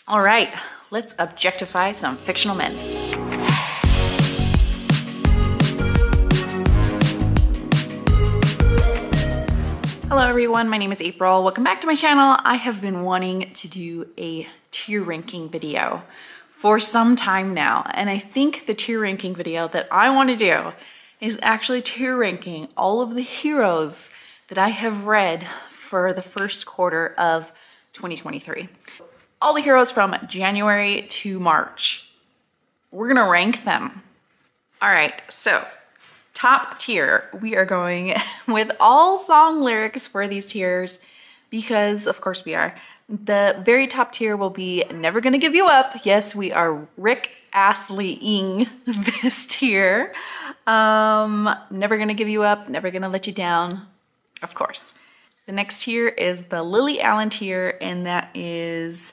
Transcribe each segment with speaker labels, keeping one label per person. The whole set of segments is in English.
Speaker 1: All right, let's objectify some fictional men. Hello everyone, my name is April. Welcome back to my channel. I have been wanting to do a tier ranking video for some time now, and I think the tier ranking video that I want to do is actually tier ranking all of the heroes that I have read for the first quarter of 2023. All the heroes from January to March. We're gonna rank them. All right, so top tier, we are going with all song lyrics for these tiers because of course we are. The very top tier will be Never Gonna Give You Up. Yes, we are Rick Astley-ing this tier. Never Gonna Give You Up, Never Gonna Let You Down, of course. The next tier is the Lily Allen tier, and that is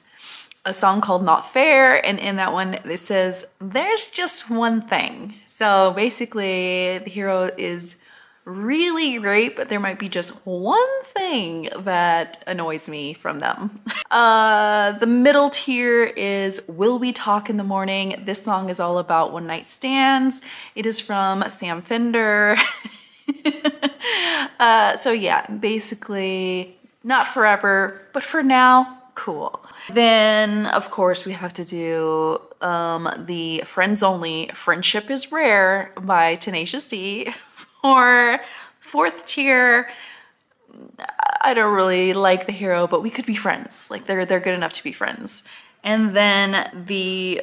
Speaker 1: a song called Not Fair, and in that one it says, there's just one thing. So basically the hero is really great, but there might be just one thing that annoys me from them. The middle tier is Will We Talk in the Morning. This song is all about one night stands. It is from Sam Fender. So yeah, basically not forever, but for now, cool. Then of course we have to do the Friends Only Friendship is Rare by Tenacious D. For fourth tier, I don't really like the hero, but we could be friends. Like they're good enough to be friends. And then the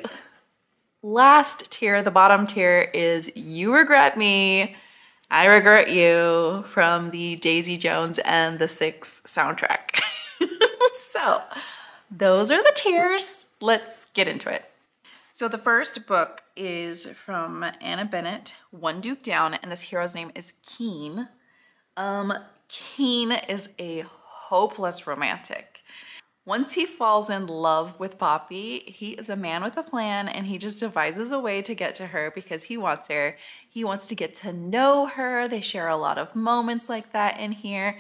Speaker 1: last tier, the bottom tier, is You Regret Me, I Regret You from the Daisy Jones and the Six soundtrack. So those are the tiers. Let's get into it. So the first book is from Anna Bennett, One Duke Down, and this hero's name is Kane. Kane is a hopeless romantic. Once he falls in love with Poppy, he is a man with a plan, and he just devises a way to get to her because he wants her. He wants to get to know her. They share a lot of moments like that in here.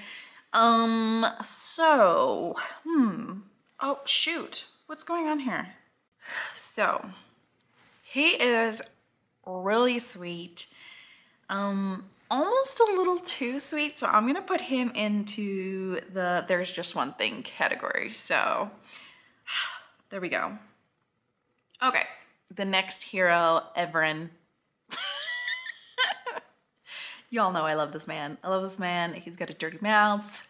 Speaker 1: Oh shoot, what's going on here? So he is really sweet, almost a little too sweet, so I'm gonna put him into the there's just one thing category. So there we go. Okay, the next hero, Everin. Y'all know I love this man. I love this man. He's got a dirty mouth.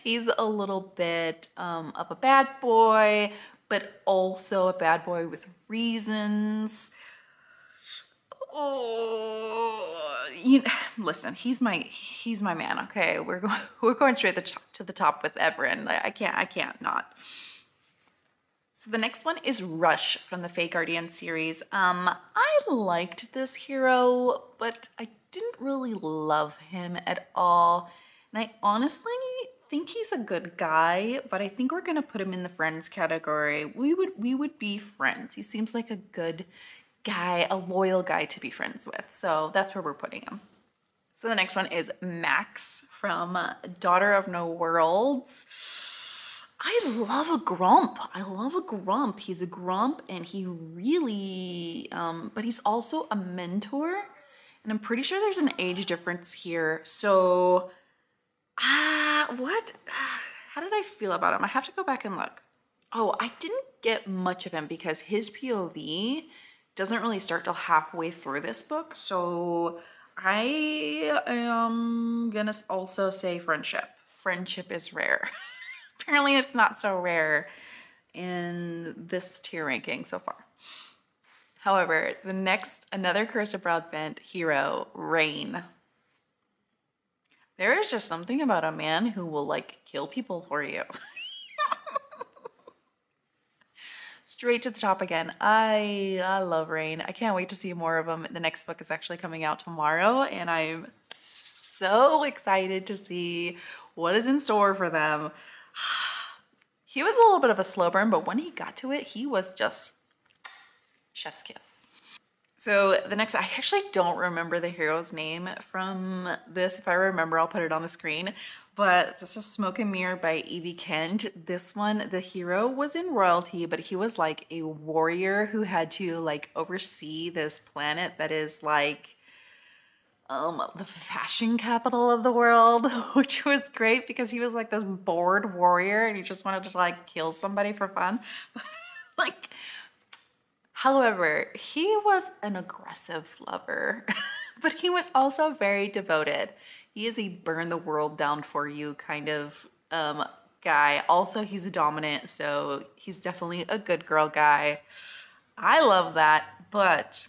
Speaker 1: He's a little bit of a bad boy, but also a bad boy with reasons. Oh, listen, he's my man. Okay, we're going straight to the top with Everin. I can't not. So the next one is Rush from the Fae Guardian series. I liked this hero, but I didn't really love him at all. And I honestly think he's a good guy, but I think we're gonna put him in the friends category. We would be friends. He seems like a good guy, a loyal guy to be friends with. So that's where we're putting him. So the next one is Max from Daughter of No Worlds. I love a grump. I love a grump. He's a grump, and he really, but he's also a mentor. And I'm pretty sure there's an age difference here. So, what? How did I feel about him? I have to go back and look. Oh, I didn't get much of him because his POV doesn't really start till halfway through this book. So I am gonna also say friendship. Friendship is rare. Apparently it's not so rare in this tier ranking so far. However, the next, another Curse Broadbent hero, Rain. There is just something about a man who will like kill people for you. Straight to the top again. I love Rain. I can't wait to see more of him. The next book is actually coming out tomorrow, and I'm so excited to see what is in store for them. He was a little bit of a slow burn, but when he got to it, he was just chef's kiss. So the next, I actually don't remember the hero's name from this. If I remember, I'll put it on the screen. But this is Smoke and Mirror by Evie Kent. This one, the hero was in royalty, but he was like a warrior who had to like oversee this planet that is like the fashion capital of the world, which was great because he was like this bored warrior and he just wanted to like kill somebody for fun. Like, however, he was an aggressive lover, but he was also very devoted. He is a burn the world down for you kind of guy. Also, he's a dominant, so he's definitely a good girl guy. I love that, but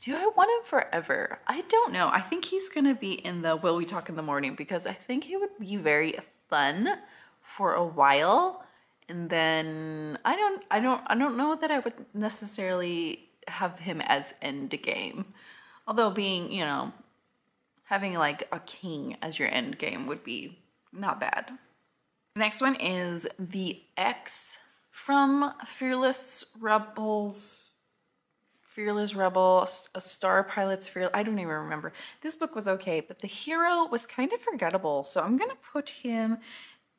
Speaker 1: do I want him forever? I don't know. I think he's gonna be in the Will We Talk in the Morning because I think he would be very fun for a while. And then I don't know that I would necessarily have him as end game. Although being, you know, having like a king as your end game would be not bad. The next one is the X from Fearless Rebel, a Star Pilot's Fearless. I don't even remember. This book was okay, but the hero was kind of forgettable. So I'm gonna put him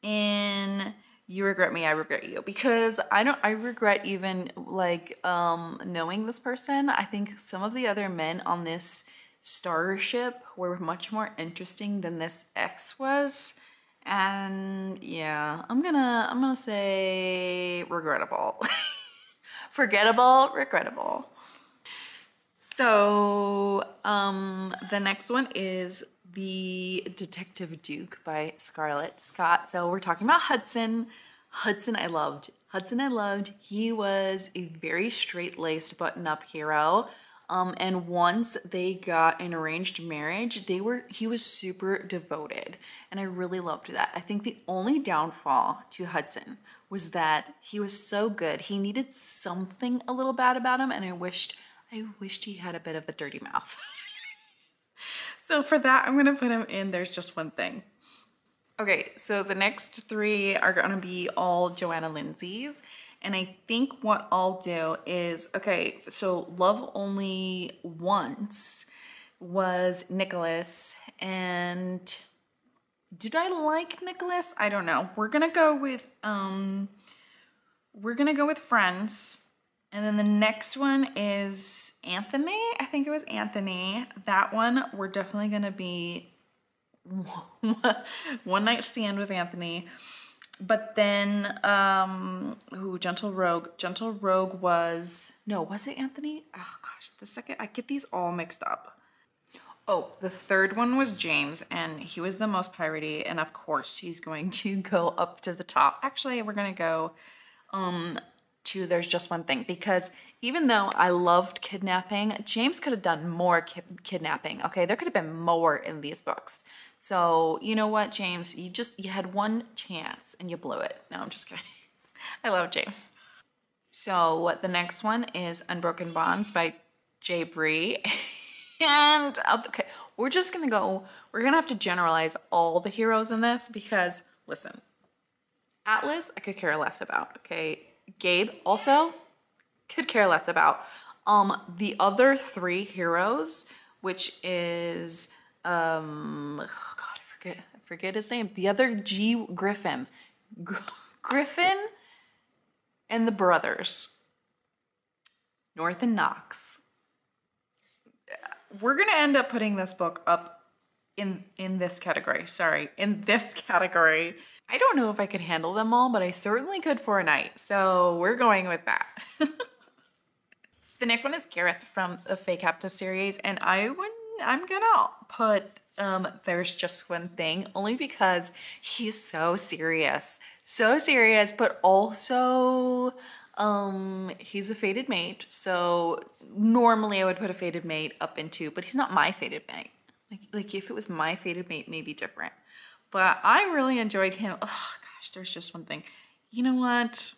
Speaker 1: in You Regret Me, I Regret You, because I regret even like knowing this person. I think some of the other men on this starship were much more interesting than this X was. And yeah, I'm gonna say regrettable. Forgettable, regrettable. So the next one is The Detective Duke by Scarlett Scott. So we're talking about Hudson. Hudson I loved. He was a very straight-laced button-up hero. And once they got an arranged marriage, he was super devoted. And I really loved that. I think the only downfall to Hudson was that he was so good. He needed something a little bad about him, and I wished he had a bit of a dirty mouth. So for that, I'm gonna put him in There's Just One Thing. Okay, so the next three are gonna be all Joanna Lindsay's. And I think what I'll do is, okay, so Love Only Once was Nicholas. And did I like Nicholas? I don't know. We're gonna go with Friends. And then the next one is Anthony. I think it was Anthony. That one, we're definitely gonna be One Night Stand with Anthony. But then, Gentle Rogue. Gentle Rogue was it Anthony? Oh gosh, I get these all mixed up. Oh, the third one was James, and he was the most piratey, and of course he's going to go up to the top. Actually, we're gonna go, to There's Just One Thing, because even though I loved kidnapping, James could have done more kidnapping. Okay, there could have been more in these books. So you know what, James, you had one chance and you blew it. No, I'm just kidding. I love James. So the next one is Unbroken Bonds by Jay Bree. And okay, we're gonna have to generalize all the heroes in this because listen, Atlas I could care less about. Okay, Gabe also could care less about. The other three heroes, which is I forget his name. The other Griffin and the brothers, North and Knox. We're gonna end up putting this book up in this category. Sorry, in this category. I don't know if I could handle them all, but I certainly could for a night. So we're going with that. The next one is Gareth from the Fae Captive series, and I'm gonna put There's Just One Thing, only because he's so serious, but also he's a fated mate. So normally I would put a fated mate up into, but he's not my fated mate. Like if it was my fated mate, maybe different. But I really enjoyed him. Oh gosh, There's Just One Thing. You know what?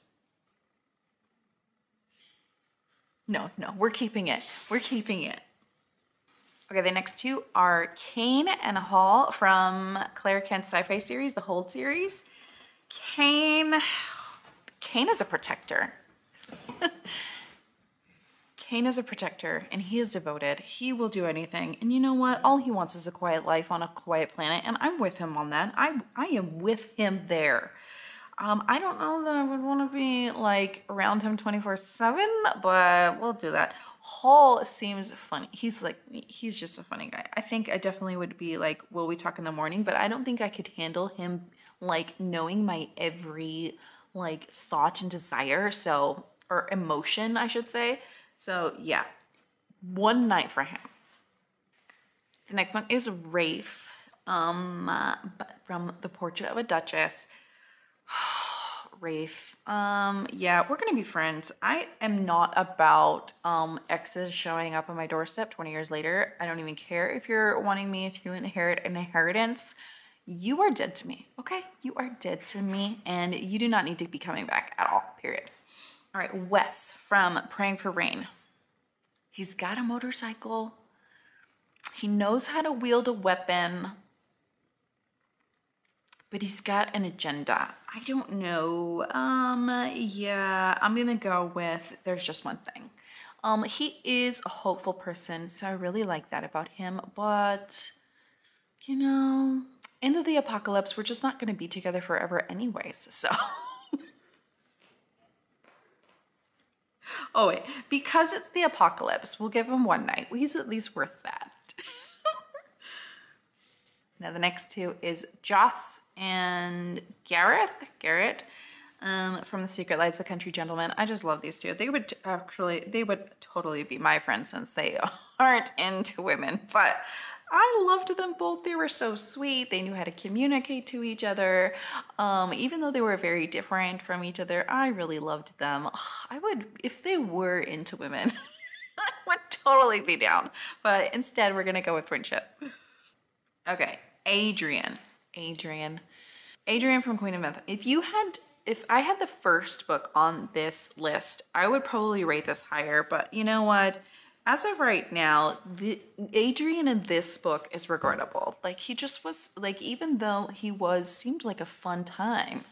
Speaker 1: No, we're keeping it. Okay, the next two are Kane and Hall from Claire Kent's sci-fi series, the Hold series. Kane is a protector. Kane is a protector and he is devoted. He will do anything. And you know what? All he wants is a quiet life on a quiet planet. And I'm with him on that. I am with him there. I don't know that I would want to be like around him 24/7, but we'll do that. Hall seems funny. He's just a funny guy. I think I definitely would be like, will we talk in the morning? But I don't think I could handle him like knowing my every like thought and desire. So, or emotion, I should say. So yeah, one night for him. The next one is Rafe, from The Portrait of a Duchess. Rafe, yeah, we're gonna be friends. I am not about exes showing up on my doorstep 20 years later. I don't even care if you're wanting me to inherit an inheritance. You are dead to me, okay? You are dead to me, and you do not need to be coming back at all, period. All right, Wes from Praying for Rain. He's got a motorcycle. He knows how to wield a weapon, but he's got an agenda. I don't know. Yeah, I'm gonna go with there's just one thing. He is a hopeful person, so I really like that about him, but you know, end of the apocalypse, we're just not gonna be together forever anyways, so. Oh wait, because it's the apocalypse, we'll give him one night. He's at least worth that. Now the next two is Joss and Gareth, from The Secret Lives of Country Gentlemen. I just love these two. They would totally be my friends since they aren't into women, but I loved them both. They were so sweet. They knew how to communicate to each other. Even though they were very different from each other, I really loved them. I would, if they were into women, I would totally be down, but instead we're gonna go with friendship. Okay, Adrian from Queen of Myth. If I had the first book on this list, I would probably rate this higher, but you know what? As of right now, Adrian in this book is regrettable. Like he just was like, even though seemed like a fun time,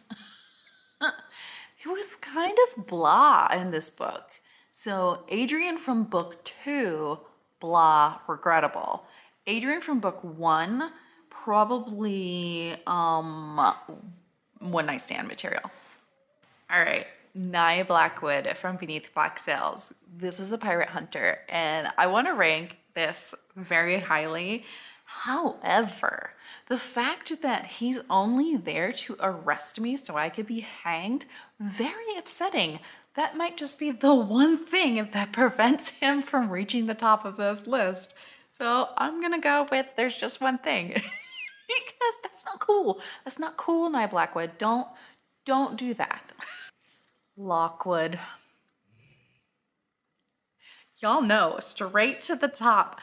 Speaker 1: he was kind of blah in this book. So Adrian from book 2, blah, regrettable. Adrian from book 1, probably one night stand material. All right, Nia Blackwood from Beneath Black Sails. This is a pirate hunter, and I want to rank this very highly. However, the fact that he's only there to arrest me so I could be hanged, very upsetting. That might just be the one thing that prevents him from reaching the top of this list. So I'm gonna go with there's just one thing. Because that's not cool. That's not cool, Nia Blackwood. Don't do that. Lockwood. Y'all know, straight to the top.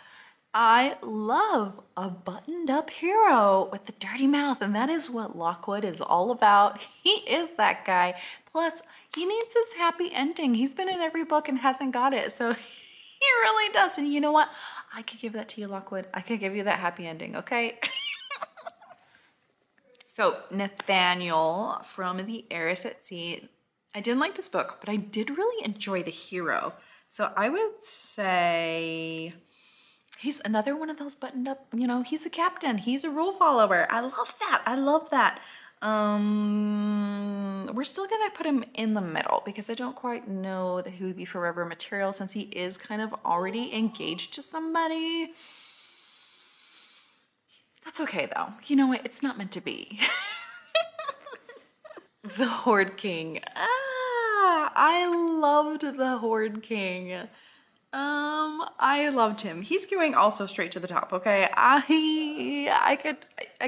Speaker 1: I love a buttoned up hero with a dirty mouth, and that is what Lockwood is all about. He is that guy. Plus, he needs his happy ending. He's been in every book and hasn't got it, so he really does. And you know what? I could give that to you, Lockwood. I could give you that happy ending, okay? So, Nathaniel from The Heiress at Sea. I didn't like this book, but I did really enjoy the hero. So I would say he's another one of those buttoned up, you know, he's a captain. He's a rule follower. I love that. I love that. We're still gonna put him in the middle because I don't quite know that he would be forever material since he is kind of already engaged to somebody. That's okay though. You know what? It's not meant to be. The Horde King. I loved the Horde King. I loved him. He's going also straight to the top, okay? I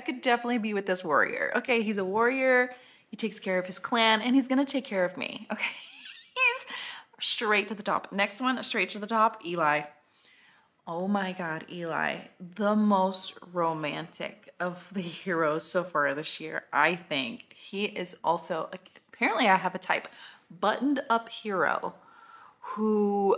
Speaker 1: could definitely be with this warrior. Okay, he's a warrior. He takes care of his clan and he's gonna take care of me. Okay. He's straight to the top. Next one, straight to the top, Eli. Oh my God, Eli, the most romantic of the heroes so far this year, I think. He is also, apparently I have a type, buttoned up hero who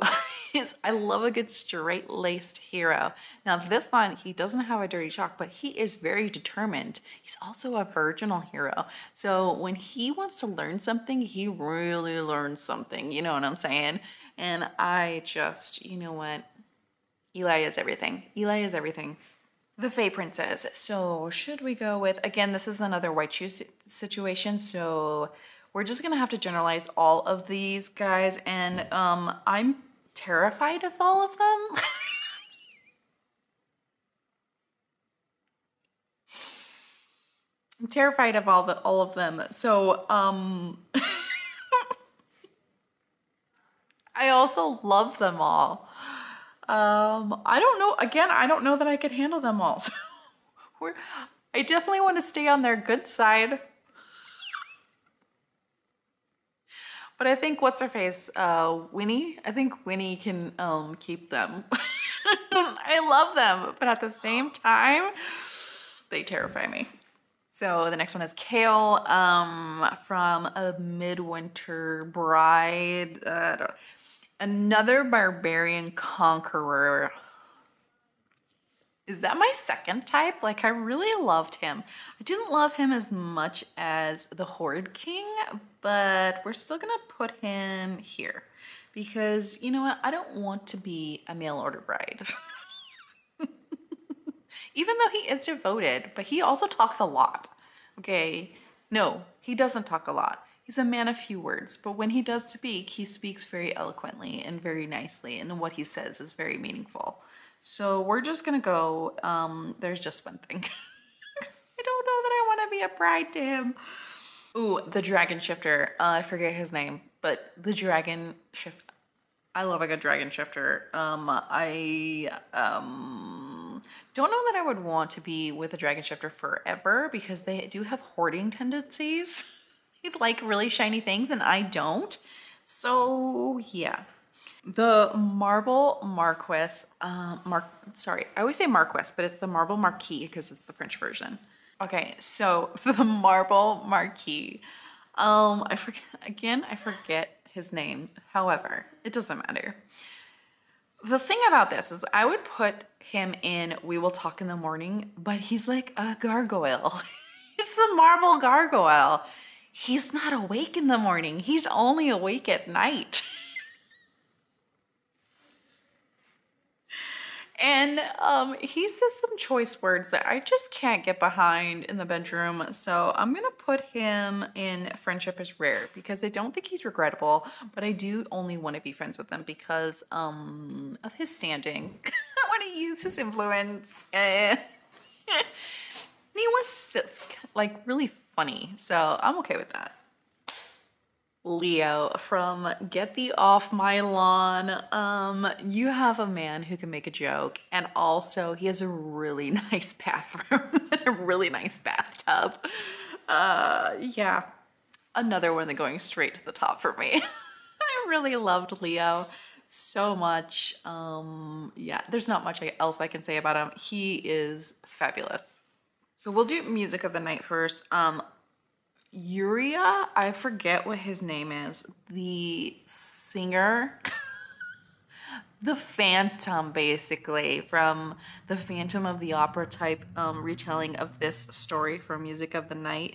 Speaker 1: is, I love a good straight-laced hero. Now this one, he doesn't have a dirty talk, but he is very determined. He's also a virginal hero. So when he wants to learn something, he really learns something, you know what I'm saying? And I just, you know what? Eli is everything. Eli is everything. The Fae Princess. So should we go with, again, this is another white shoe situation. So we're just going to have to generalize all of these guys. And I'm terrified of all of them. I'm terrified of all of them. So I also love them all. I don't know. Again, I don't know that I could handle them all. So I definitely want to stay on their good side. But I think what's her face? Winnie. I think Winnie can keep them. I love them, but at the same time, they terrify me. So the next one is Kale from A Midwinter Bride. Another barbarian conqueror. Is that my second type? Like, I really loved him. I didn't love him as much as the Horde King, but we're still gonna put him here because, you know what? I don't want to be a mail order bride. Even though he is devoted, but he also talks a lot, okay? No, he doesn't talk a lot. He's a man of few words, but when he does speak, he speaks very eloquently and very nicely, and what he says is very meaningful. So we're just gonna go, there's just one thing. I don't know that I wanna be a bride to him. Ooh, the Dragon Shifter. I forget his name, but the Dragon Shifter. I love a good Dragon Shifter. I don't know that I would want to be with a Dragon Shifter forever because they do have hoarding tendencies. They like really shiny things and I don't. So yeah. The Marble Marquess, sorry, I always say Marquess, but it's the Marble Marquis because it's the French version. Okay, so the Marble Marquis. I forget his name. However, it doesn't matter. The thing about this is I would put him in We Will Talk in the Morning, but he's like a gargoyle. He's a marble gargoyle. He's not awake in the morning. He's only awake at night. And he says some choice words that I just can't get behind in the bedroom. So I'm going to put him in Friendship is Rare because I don't think he's regrettable, but I do only want to be friends with him because of his standing. I want to use his influence. He was like really funny, so I'm okay with that. Leo from Get Thee Off My Lawn. You have a man who can make a joke, and also he has a really nice bathroom, a really nice bathtub. Yeah, another one that going straight to the top for me. I really loved Leo so much. Yeah, there's not much else I can say about him. He is fabulous. So we'll do music of the night first. Uria, I forget what his name is. The singer, the Phantom, basically, from the Phantom of the Opera type retelling of this story from Music of the Night.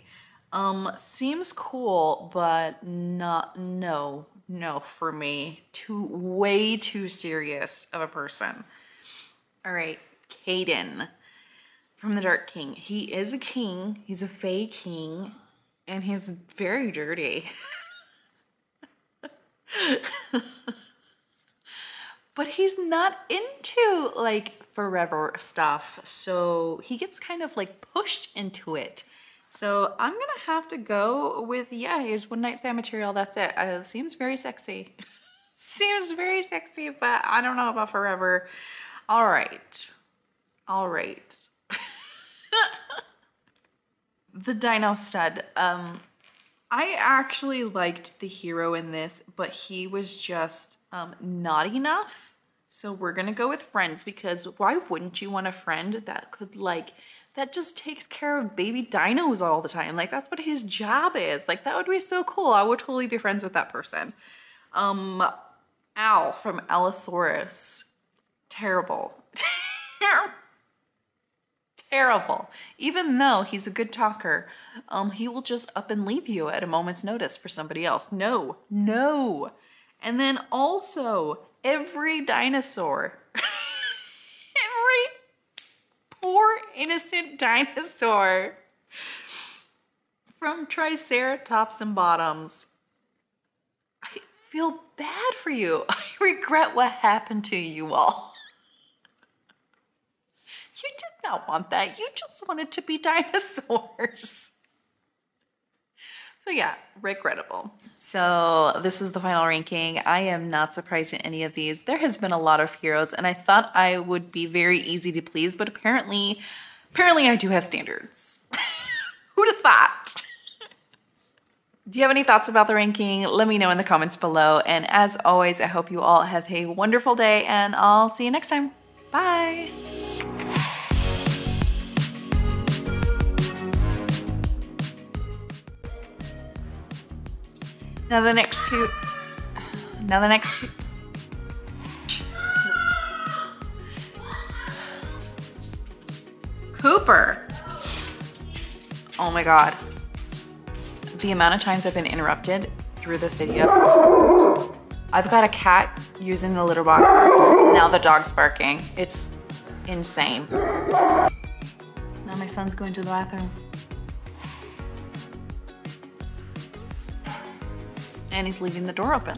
Speaker 1: Seems cool, but no for me. Way too serious of a person. All right, Caden from the Dark King. He is a king. He's a Fae king. And he's very dirty. But he's not into like forever stuff. So he gets kind of like pushed into it. So I'm gonna have to go with, yeah, here's one night stand material, that's it. Seems very sexy. Seems very sexy, but I don't know about forever. All right. The Dino Stud. I actually liked the hero in this, but he was just not enough. So we're gonna go with friends because why wouldn't you want a friend that could that just takes care of baby dinos all the time? Like that's what his job is. Like that would be so cool. I would totally be friends with that person. Al from Allosaurus. Terrible. Terrible. Even though he's a good talker, he will just up and leave you at a moment's notice for somebody else. No. And then also every dinosaur, every poor innocent dinosaur from Triceratops and Bottoms. I feel bad for you. I regret what happened to you all. You did not want that. You just wanted to be dinosaurs. So yeah, regrettable. So this is the final ranking. I am not surprised at any of these. There has been a lot of heroes and I thought I would be very easy to please, but apparently I do have standards. Who'd have thought? Do you have any thoughts about the ranking? Let me know in the comments below. And as always, I hope you all have a wonderful day and I'll see you next time. Bye. Now the next two. Cooper. Oh my God. The amount of times I've been interrupted through this video. I've got a cat using the litter box. Now the dog's barking. It's insane. Now my son's going to the bathroom. And he's leaving the door open.